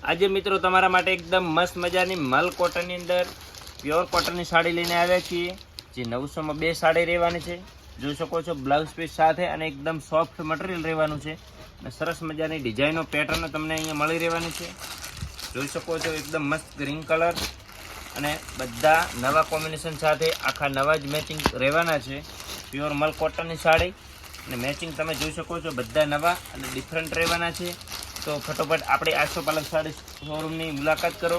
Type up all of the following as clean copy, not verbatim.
આજે મિત્રો તમારા માટે એકદમ મસ્ત મજાની મલ કોટનની અંદર પ્યોર કોટનની સાડી લઈને આવ્યા છીએ, જે 900 માં 2 સાડી રહેવાની છે। જોઈ શકો છો બ્લાઉઝ પીસ સાથે અને એકદમ સોફ્ટ મટીરિયલ રહેવાનું છે અને સરસ મજાની ડિઝાઇનો પેટર્ન તમને અહીંયા મળી રહેવાની છે। જોઈ શકો છો એકદમ મસ્ત ગ્રીન કલર અને બધા નવા કોમ્બિનેશન સાથે આખા નવા જ મેચિંગ રહેવાના છે। પ્યોર મલ કોટનની સાડી અને મેચિંગ તમે જોઈ શકો છો બધા નવા અને ડિફરન્ટ રહેવાના છે। તો ફટોફટ આપણે આશો પાલક સાડી શોરૂમની મુલાકાત કરો।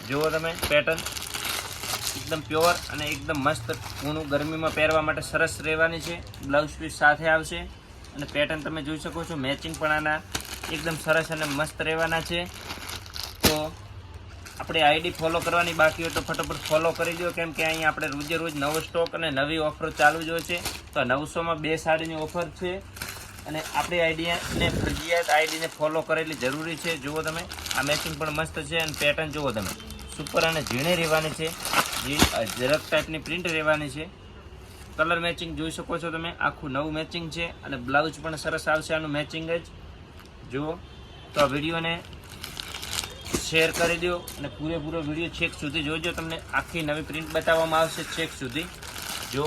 જુઓ તમે પેટર્ન એકદમ પ્યોર અને એકદમ મસ્ત ઊનું ગરમીમાં પહેરવા માટે સરસ રહેવાની છે। બ્લાઉઝ પીસ સાથે આવશે અને પેટર્ન તમે જોઈ શકો છો મેચિંગ પણ આના એકદમ સરસ અને મસ્ત રહેવાના છે। તો આપણે આઈડી ફોલો કરવાની બાકી હોય તો ફટોફટ ફોલો કરી દો, કેમ કે અહીંયા આપણે રોજે રોજ નવો સ્ટોક અને નવી ઓફર ચાલુ જ હોય છે। તો 900 માં 2 સાડીની ઓફર છે અને આપણી આઈડીને ફરજિયાત આઈડીને ફોલો કરેલી જરૂરી છે। જુઓ તમે આ મેચિંગ પણ મસ્ત છે અને પેટર્ન જુઓ તમે સુપર અને ઝીણી રહેવાની છે, જે ઝરક ટાઈપની પ્રિન્ટ રહેવાની છે। કલર મેચિંગ જોઈ શકો છો તમે, આખું નવું મેચિંગ છે અને બ્લાઉઝ પણ સરસ આવશે આનું મેચિંગ જ। જુઓ તો આ વિડીયોને શેર કરી દો અને પૂરેપૂરો વિડીયો છેક સુધી જોજો, તમને આખી નવી પ્રિન્ટ બતાવવામાં આવશે છેક સુધી। જો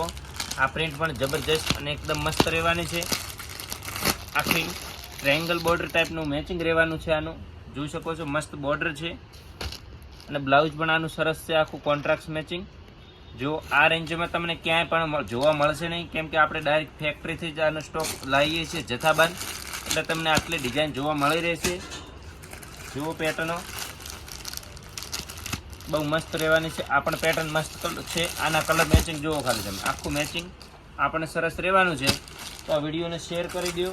આ પ્રિન્ટ પણ જબરજસ્ત અને એકદમ મસ્ત રહેવાની છે। આખી ટ્રાયંગલ બોર્ડર ટાઈપનું મેચિંગ રહેવાનું છે આનું, જોઈ શકો છો મસ્ત બોર્ડર છે અને બ્લાઉઝ પણ આનું સરસ છે, આખું કોન્ટ્રાસ્ટ મેચિંગ। જો આ રેન્જમાં તમને ક્યાંય પણ જોવા મળશે નહીં, કેમ કે આપણે ડાયરેક્ટ ફેક્ટરીથી જ આનો સ્ટોક લાવીએ છીએ જથ્થાબંધ, એટલે તમને આટલી ડિઝાઇન જોવા મળી રહેશે। જુઓ પેટર્નો બહુ મસ્ત રહેવાની છે, આ પણ પેટર્ન મસ્ત છે। આના કલર મેચિંગ જુઓ ખાલી તમે, આખું મેચિંગ આપણને સરસ રહેવાનું છે। તો આ વિડીયોને શેર કરી દો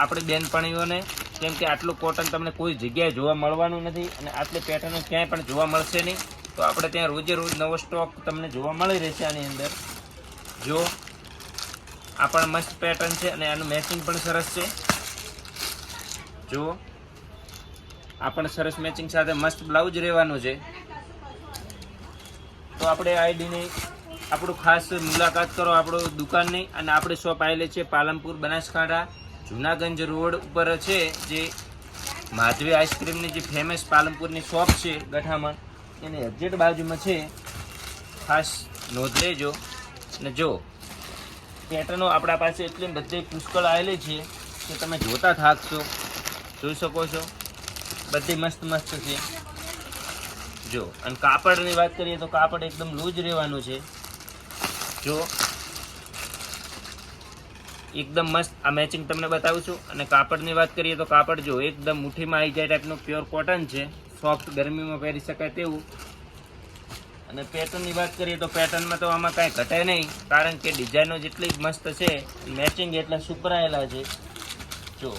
આપણી બેનપણીઓને, કેમ કે આટલું કોટન તમને કોઈ જગ્યાએ જોવા મળવાનું નથી અને આટલી પેટર્નો ક્યાંય પણ જોવા મળશે નહીં। તો આપણે ત્યાં રોજે રોજ નવો સ્ટોક તમને જોવા મળી રહેશે આની અંદર। જો આ પણ મસ્ત પેટર્ન છે અને આનું મેચિંગ પણ સરસ છે। જુઓ આ પણ સરસ મેચિંગ સાથે મસ્ત બ્લાઉઝ રહેવાનું છે। તો આપણે આઈડીની આપણું ખાસ મુલાકાત કરો આપણું દુકાનની, અને આપણી શોપ આવેલી છે પાલનપુર બનાસકાંઠા જૂનાગંજ રોડ ઉપર છે, જે માધવી આઈસ્ક્રીમની જે ફેમસ પાલનપુરની શોપ છે ગઠામણ, એની એક્ઝેક્ટ બાજુમાં છે, ખાસ નોંધ લેજો। અને જો પેટર્નો આપણા પાસે એટલી બધી પુષ્કળ આવેલી છે કે તમે જોતા થાકશો। જોઈ શકો છો બધી મસ્ત મસ્ત છે। જો અને કાપડની વાત કરીએ તો કાપડ એકદમ લૂઝ રહેવાનું છે। જો એકદમ મસ્ત આ મેચિંગ તમને બતાવું છું, અને કાપડની વાત કરીએ તો કાપડ જો એકદમ મુઠ્ઠીમાં આવી જાય ટાઈપનું પ્યોર કોટન છે, સોફ્ટ ગરમીમાં પહેરી શકાય તેવું। અને પેટર્નની વાત કરીએ તો પેટર્નમાં તો આમાં કાંઈ ઘટે નહીં, કારણ કે ડિઝાઇનો જેટલી મસ્ત છે મેચિંગ એટલા સુપરાયેલા છે। જો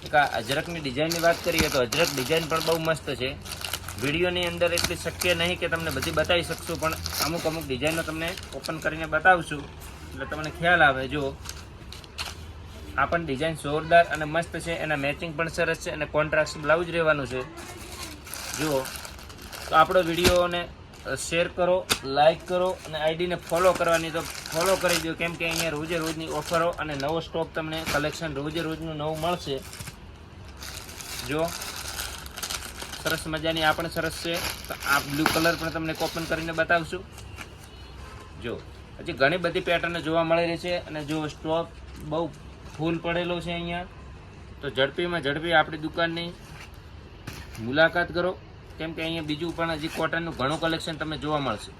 એક આ અજરકની ડિઝાઇનની વાત કરીએ તો અજરક ડિઝાઇન પણ બહુ મસ્ત છે। વિડીયોની અંદર એટલી શક્ય નહીં કે તમને બધી બતાવી શકશું, પણ અમુક અમુક ડિઝાઇનો તમને ઓપન કરીને બતાવશું એટલે તમને ખ્યાલ આવે। જો આ પણ ડિઝાઇન જોરદાર અને મસ્ત છે, એના મેચિંગ પણ સરસ છે અને કોન્ટ્રાસ્ટ બ્લાઉઝ રહેવાનું છે। જુઓ તો આપણો વિડીયોને શેર કરો, લાઈક કરો અને આઈડીને ફોલો કરવાની તો ફોલો કરી દો, કેમ કે અહીંયા રોજે રોજની ઓફરો અને નવો સ્ટોક તમને કલેક્શન રોજે રોજનું નવું મળશે। જો સરસ મજાની આ પણ સરસ છે, તો આ બ્લુ કલર પણ તમને ઓપન કરીને બતાવશું। જો હજી ઘણી બધી પેટર્ન જોવા મળી રહી છે અને જો સ્ટોક બહુ ફૂલ પડેલો છે અહીંયા, તો ઝડપીમાં ઝડપી આપણી દુકાનની મુલાકાત કરો, કેમ કે અહીંયા બીજું પણ હજી કોટનનું ઘણું કલેક્શન તમને જોવા મળશે।